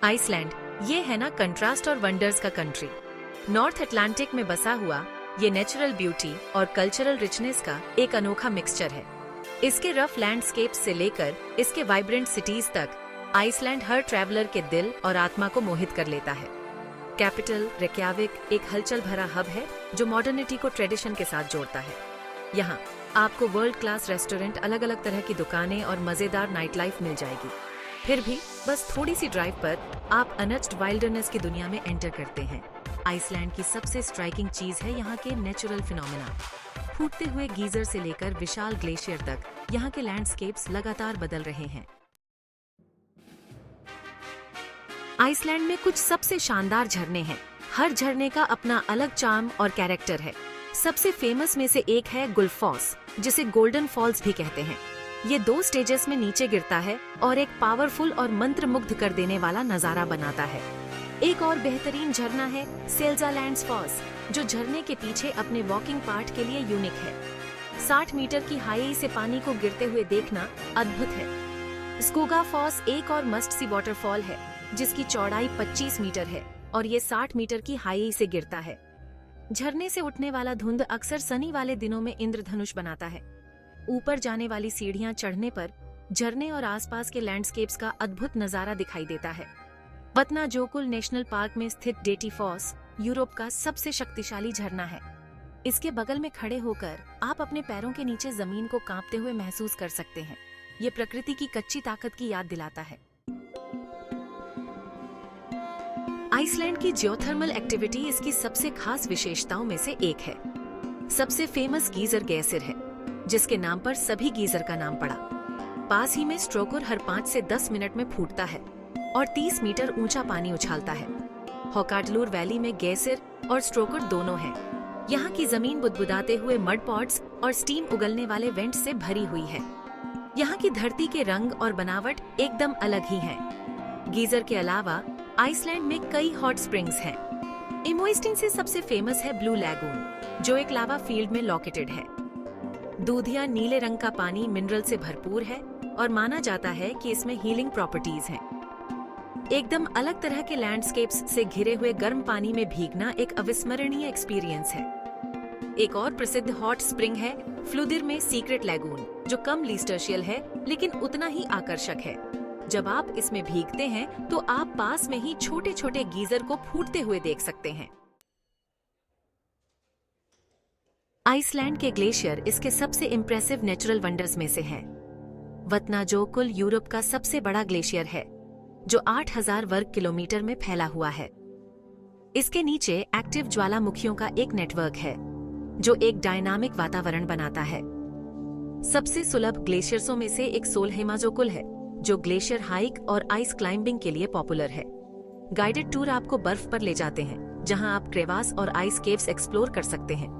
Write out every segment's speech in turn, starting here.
Iceland ये है ना कंट्रास्ट और वंडर्स का कंट्री। नॉर्थ अटलांटिक में बसा हुआ ये नेचुरल ब्यूटी और कल्चरल रिचनेस का एक अनोखा मिक्सचर है। इसके रफ लैंडस्केप्स से लेकर इसके वाइब्रेंट सिटीज तक आइसलैंड हर ट्रैवलर के दिल और आत्मा को मोहित कर लेता है। कैपिटल रेक्याविक एक हलचल भरा हब है जो मॉडर्निटी को ट्रेडिशन के साथ जोड़ता है। यहाँ आपको वर्ल्ड क्लास रेस्टोरेंट, अलग अलग तरह की दुकानें और मजेदार नाइट लाइफ मिल जाएगी। फिर भी बस थोड़ी सी ड्राइव पर आप अनटच्ड वाइल्डरनेस की दुनिया में एंटर करते हैं। आइसलैंड की सबसे स्ट्राइकिंग चीज है यहाँ के नेचुरल फिनोमेना। फूटते हुए गीजर से लेकर विशाल ग्लेशियर तक यहाँ के लैंडस्केप्स लगातार बदल रहे हैं। आइसलैंड में कुछ सबसे शानदार झरने हैं। हर झरने का अपना अलग चार्म और कैरेक्टर है। सबसे फेमस में से एक है गुल्फॉस, जिसे गोल्डन फॉल्स भी कहते हैं। ये 2 स्टेजेस में नीचे गिरता है और एक पावरफुल और मंत्रमुग्ध कर देने वाला नजारा बनाता है। एक और बेहतरीन झरना है सेल्जालैंड्स फॉल्स, जो झरने के पीछे अपने वॉकिंग पार्ट के लिए यूनिक है। 60 मीटर की हाई से पानी को गिरते हुए देखना अद्भुत है। स्कूगा फॉल्स एक और मस्ट सी वाटरफॉल है जिसकी चौड़ाई 25 मीटर है और ये 60 मीटर की हाई से गिरता है। झरने से उठने वाला धुंध अक्सर सनी वाले दिनों में इंद्रधनुष बनाता है। ऊपर जाने वाली सीढ़ियां चढ़ने पर झरने और आसपास के लैंडस्केप्स का अद्भुत नजारा दिखाई देता है। वतनाजोकुल नेशनल पार्क में स्थित डेटी फॉल्स यूरोप का सबसे शक्तिशाली झरना है। इसके बगल में खड़े होकर आप अपने पैरों के नीचे जमीन को कांपते हुए महसूस कर सकते हैं। ये प्रकृति की कच्ची ताकत की याद दिलाता है। आइसलैंड की जियोथर्मल एक्टिविटी इसकी सबसे खास विशेषताओं में से एक है। सबसे फेमस गीजर ग्लेशियर है, जिसके नाम पर सभी गीजर का नाम पड़ा। पास ही में स्ट्रोकर हर 5 से 10 मिनट में फूटता है और 30 मीटर ऊंचा पानी उछालता है। होकाटलूर वैली में ग्लेशियर और स्ट्रोकर दोनों हैं। यहाँ की जमीन बुदबुदाते हुए मड पॉट्स और स्टीम उगलने वाले वेंट से भरी हुई है। यहाँ की धरती के रंग और बनावट एकदम अलग ही है। गीजर के अलावा आइसलैंड में कई हॉट स्प्रिंग्स हैं। इमोइस्टिन से सबसे फेमस है ब्लू लैगून, जो एक लावा फील्ड में लोकेटेड है। दूधिया नीले रंग का पानी मिनरल से भरपूर है और माना जाता है कि इसमें हीलिंग प्रॉपर्टीज हैं। एकदम अलग तरह के लैंडस्केप्स से घिरे हुए गर्म पानी में भीगना एक अविस्मरणीय एक्सपीरियंस है। एक और प्रसिद्ध हॉट स्प्रिंग है फ्लुदिर में सीक्रेट लैगून, जो कम लीस्टर्शियल है लेकिन उतना ही आकर्षक है। जब आप इसमें भीगते हैं तो आप पास में ही छोटे छोटे गीजर को फूटते हुए देख सकते हैं। आइसलैंड के ग्लेशियर इसके सबसे इम्प्रेसिव नेचुरल वंडर्स में से है। वतनाजोकुल यूरोप का सबसे बड़ा ग्लेशियर है, जो 8000 वर्ग किलोमीटर में फैला हुआ है। इसके नीचे एक्टिव ज्वालामुखियों का एक नेटवर्क है, जो एक डायनामिक वातावरण बनाता है। सबसे सुलभ ग्लेशियर्सों में से एक सोलहेमाजोकुल है, जो ग्लेशियर हाइक और आइस क्लाइंबिंग के लिए पॉपुलर है। गाइडेड टूर आपको बर्फ पर ले जाते हैं, जहां आप क्रेवास और आइस केव्स एक्सप्लोर कर सकते हैं।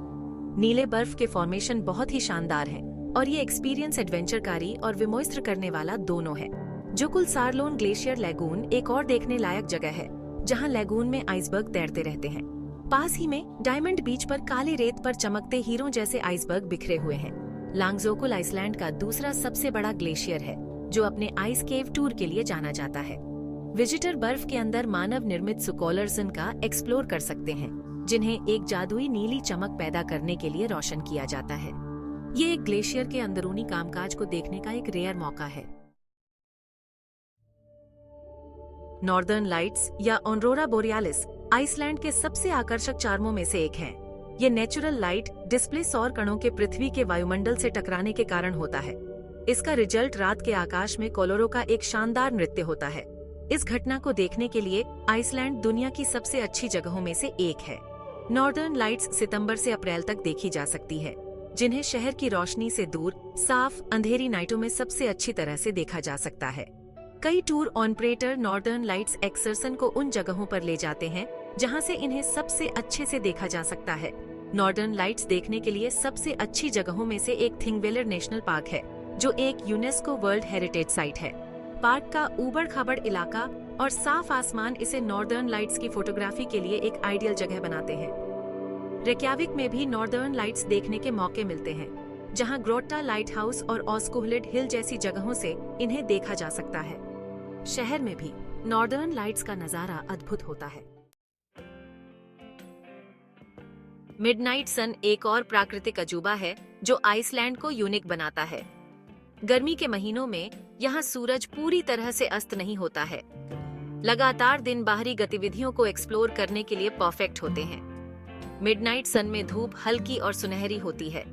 नीले बर्फ के फॉर्मेशन बहुत ही शानदार हैं और ये एक्सपीरियंस एडवेंचरकारी और विमोहित करने वाला दोनों है। जोकुल सारलोन ग्लेशियर लैगून एक और देखने लायक जगह है, जहां लैगून में आइसबर्ग तैरते रहते हैं। पास ही में डायमंड बीच पर काले रेत पर चमकते हीरों जैसे आइसबर्ग बिखरे हुए हैं। लांगजोकुल आइसलैंड का दूसरा सबसे बड़ा ग्लेशियर है, जो अपने आइस केव टूर के लिए जाना जाता है। विजिटर बर्फ के अंदर मानव निर्मित सुकोलर्सन का एक्सप्लोर कर सकते हैं, जिन्हें एक जादुई नीली चमक पैदा करने के लिए रोशन किया जाता है। ये एक ग्लेशियर के अंदरूनी कामकाज को देखने का एक रेयर मौका है। नॉर्दर्न लाइट्स या ऑरोरा बोरियालिस आइसलैंड के सबसे आकर्षक चार्मों में से एक है। ये नेचुरल लाइट डिस्प्ले सौर कणों के पृथ्वी के वायुमंडल से टकराने के कारण होता है। इसका रिजल्ट रात के आकाश में कोलोरो का एक शानदार नृत्य होता है। इस घटना को देखने के लिए आइसलैंड दुनिया की सबसे अच्छी जगहों में से एक है। नॉर्दर्न लाइट्स सितंबर से अप्रैल तक देखी जा सकती है, जिन्हें शहर की रोशनी से दूर साफ अंधेरी नाइटों में सबसे अच्छी तरह से देखा जा सकता है। कई tour operator northern lights excursion को उन जगहों पर ले जाते हैं जहां से इन्हें सबसे अच्छे से देखा जा सकता है। नॉर्दर्न लाइट्स देखने के लिए सबसे अच्छी जगहों में से एक थिंगवेलर नेशनल पार्क है, जो एक यूनेस्को वर्ल्ड हेरिटेज साइट है। पार्क का ऊबड़ खाबड़ इलाका और साफ आसमान इसे नॉर्दर्न लाइट्स की फोटोग्राफी के लिए एक आइडियल जगह बनाते हैं। रेक्याविक में भी नॉर्दर्न लाइट्स देखने के मौके मिलते हैं, जहां ग्रोट्टा लाइट हाउस और ऑस्कुहलिड हिल जैसी जगहों से इन्हें देखा जा सकता है। शहर में भी नॉर्दर्न लाइट्स का नजारा अद्भुत होता है। मिडनाइट सन एक और प्राकृतिक अजूबा है जो आइसलैंड को यूनिक बनाता है। गर्मी के महीनों में यहाँ सूरज पूरी तरह से अस्त नहीं होता है। लगातार दिन बाहरी गतिविधियों को एक्सप्लोर करने के लिए परफेक्ट होते हैं। मिडनाइट सन में धूप हल्की और सुनहरी होती है।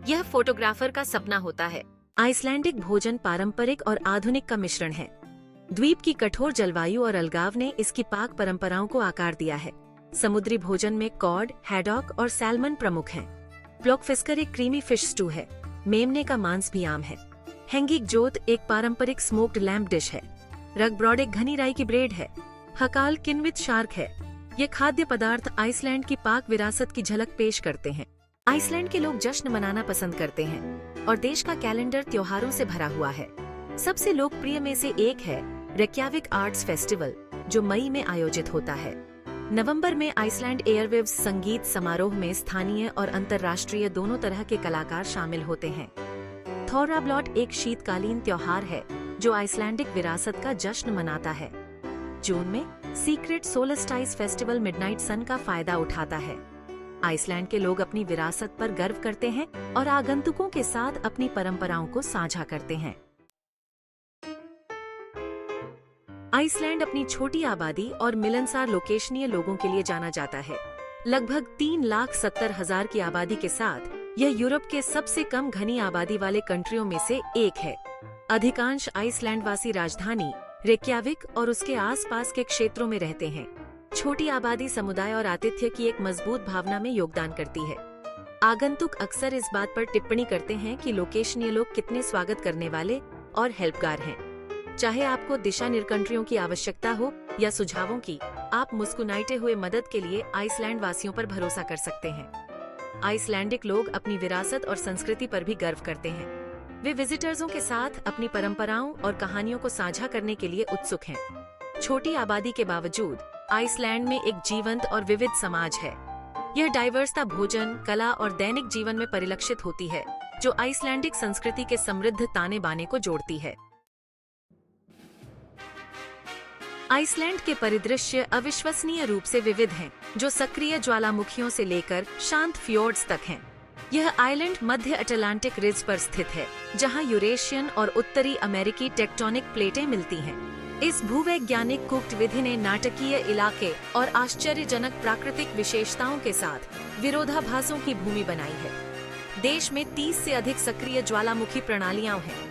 यह फोटोग्राफर का सपना होता है। आइसलैंडिक भोजन पारंपरिक और आधुनिक का मिश्रण है। द्वीप की कठोर जलवायु और अलगाव ने इसकी पाक परंपराओं को आकार दिया है। समुद्री भोजन में कॉड, हैडॉक और सैल्मन प्रमुख हैं। ब्लॉकफिस्कर एक क्रीमी फिश स्टू है। मेमने का मांस भी आम है। हैंगिक जोत एक पारंपरिक स्मोक्ड लैम्प डिश है। रगब्रॉड एक घनी राई की ब्रेड है। हकाल किनवित शार्क है। ये खाद्य पदार्थ आइसलैंड की पाक विरासत की झलक पेश करते हैं। आइसलैंड के लोग जश्न मनाना पसंद करते हैं और देश का कैलेंडर त्योहारों से भरा हुआ है। सबसे लोकप्रिय में से एक है रेक्याविक आर्ट्स फेस्टिवल, जो मई में आयोजित होता है। नवंबर में आइसलैंड एयरवेव्स संगीत समारोह में स्थानीय और अंतर्राष्ट्रीय दोनों तरह के कलाकार शामिल होते हैं। थोराब्लॉट एक शीतकालीन त्योहार है जो आइसलैंडिक विरासत का जश्न मनाता है। जून में सीक्रेट सोलस्टाइस फेस्टिवल मिडनाइट सन का फायदा उठाता है। आइसलैंड के लोग अपनी विरासत पर गर्व करते हैं और आगंतुकों के साथ अपनी परंपराओं को साझा करते हैं। आइसलैंड अपनी छोटी आबादी और मिलनसार लोकेशनीय लोगों के लिए जाना जाता है। लगभग 3,70,000 की आबादी के साथ यह यूरोप के सबसे कम घनी आबादी वाले कंट्रियों में से एक है। अधिकांश आइसलैंडवासी राजधानी रेक्याविक और उसके आसपास के क्षेत्रों में रहते हैं। छोटी आबादी समुदाय और आतिथ्य की एक मजबूत भावना में योगदान करती है। आगंतुक अक्सर इस बात पर टिप्पणी करते हैं कि लोकेशनीय लोग कितने स्वागत करने वाले और हेल्पगार हैं। चाहे आपको दिशा निर्कंट्रियों की आवश्यकता हो या सुझावों की, आप मुस्कुराते हुए मदद के लिए आइसलैंड वासियों पर भरोसा कर सकते हैं। आइसलैंडिक लोग अपनी विरासत और संस्कृति पर भी गर्व करते हैं। वे विजिटर्सों के साथ अपनी परंपराओं और कहानियों को साझा करने के लिए उत्सुक हैं। छोटी आबादी के बावजूद आइसलैंड में एक जीवंत और विविध समाज है। यह डाइवर्सता भोजन, कला और दैनिक जीवन में परिलक्षित होती है, जो आइसलैंडिक संस्कृति के समृद्ध ताने बाने को जोड़ती है। आइसलैंड के परिदृश्य अविश्वसनीय रूप से विविध हैं, जो सक्रिय ज्वालामुखियों से लेकर शांत फ्योर्ड्स तक हैं। यह आइलैंड मध्य अटलांटिक रिज पर स्थित है, जहां यूरेशियन और उत्तरी अमेरिकी टेक्टोनिक प्लेटें मिलती हैं। इस भूवैज्ञानिक कुक्ट विधि ने नाटकीय इलाके और आश्चर्यजनक प्राकृतिक विशेषताओं के साथ विरोधाभासों की भूमि बनाई है। देश में 30 से अधिक सक्रिय ज्वालामुखी प्रणालियां हैं।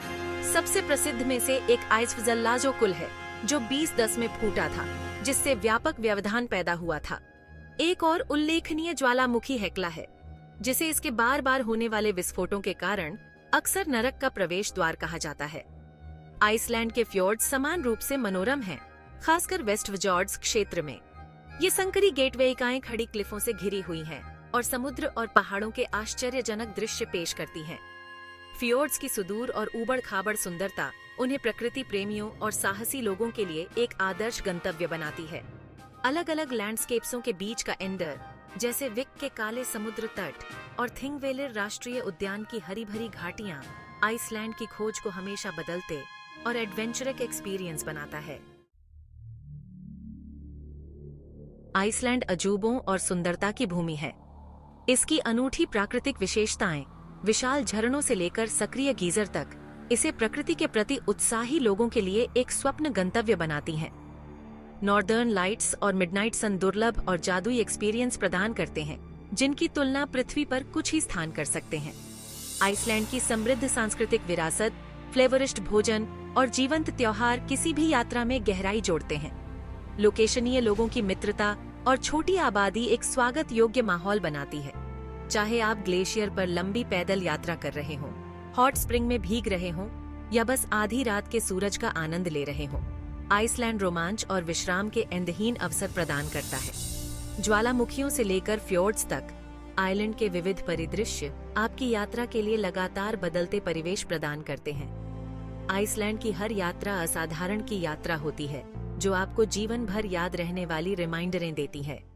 सबसे प्रसिद्ध में से एक आइसफजल लाजोकुल है, जो 2010 में फूटा था, जिससे व्यापक व्यवधान पैदा हुआ था। एक और उल्लेखनीय ज्वालामुखी हेक्ला है, जिसे इसके बार बार होने वाले विस्फोटों के कारण अक्सर नरक का प्रवेश द्वार कहा जाता है। आइसलैंड के फ्योर्ड्स समान रूप से मनोरम हैं, खासकर वेस्ट fjords क्षेत्र में। ये संकरी गेटवे इकाएं खड़ी क्लिफों से घिरी हुई हैं और समुद्र और पहाड़ों के आश्चर्यजनक दृश्य पेश करती हैं। फ्योर्ड्स की सुदूर और ऊबड़-खाबड़ सुंदरता उन्हें प्रकृति प्रेमियों और साहसी लोगों के लिए एक आदर्श गंतव्य बनाती है। अलग अलग लैंडस्केप्सों के बीच का एंडर, जैसे विक के काले समुद्र तट और थिंगवेलिर राष्ट्रीय उद्यान की हरी भरी घाटियां, आइसलैंड की खोज को हमेशा बदलते और एडवेंचरक एक्सपीरियंस बनाता है। आइसलैंड अजूबों और सुंदरता की भूमि है। इसकी अनूठी प्राकृतिक विशेषताएं, विशाल झरनों से लेकर सक्रिय गीजर तक, इसे प्रकृति के प्रति उत्साही लोगों के लिए एक स्वप्न गंतव्य बनाती हैं। नॉर्दर्न लाइट्स और मिडनाइट सन दुर्लभ और जादुई एक्सपीरियंस प्रदान करते हैं, जिनकी तुलना पृथ्वी पर कुछ ही स्थान कर सकते हैं। आइसलैंड की समृद्ध सांस्कृतिक विरासत, फ्लेवरिस्ट भोजन और जीवंत त्योहार किसी भी यात्रा में गहराई जोड़ते हैं। लोकेशनीय लोगों की मित्रता और छोटी आबादी एक स्वागत योग्य माहौल बनाती है। चाहे आप ग्लेशियर पर लंबी पैदल यात्रा कर रहे हों, हॉट स्प्रिंग में भीग रहे हों या बस आधी रात के सूरज का आनंद ले रहे हों, आइसलैंड रोमांच और विश्राम के अंधहीन अवसर प्रदान करता है। ज्वालामुखियों से लेकर फ्योर्ड्स तक, आइलैंड के विविध परिदृश्य आपकी यात्रा के लिए लगातार बदलते परिवेश प्रदान करते हैं। आइसलैंड की हर यात्रा असाधारण की यात्रा होती है, जो आपको जीवन भर याद रहने वाली रिमाइंडरें देती है।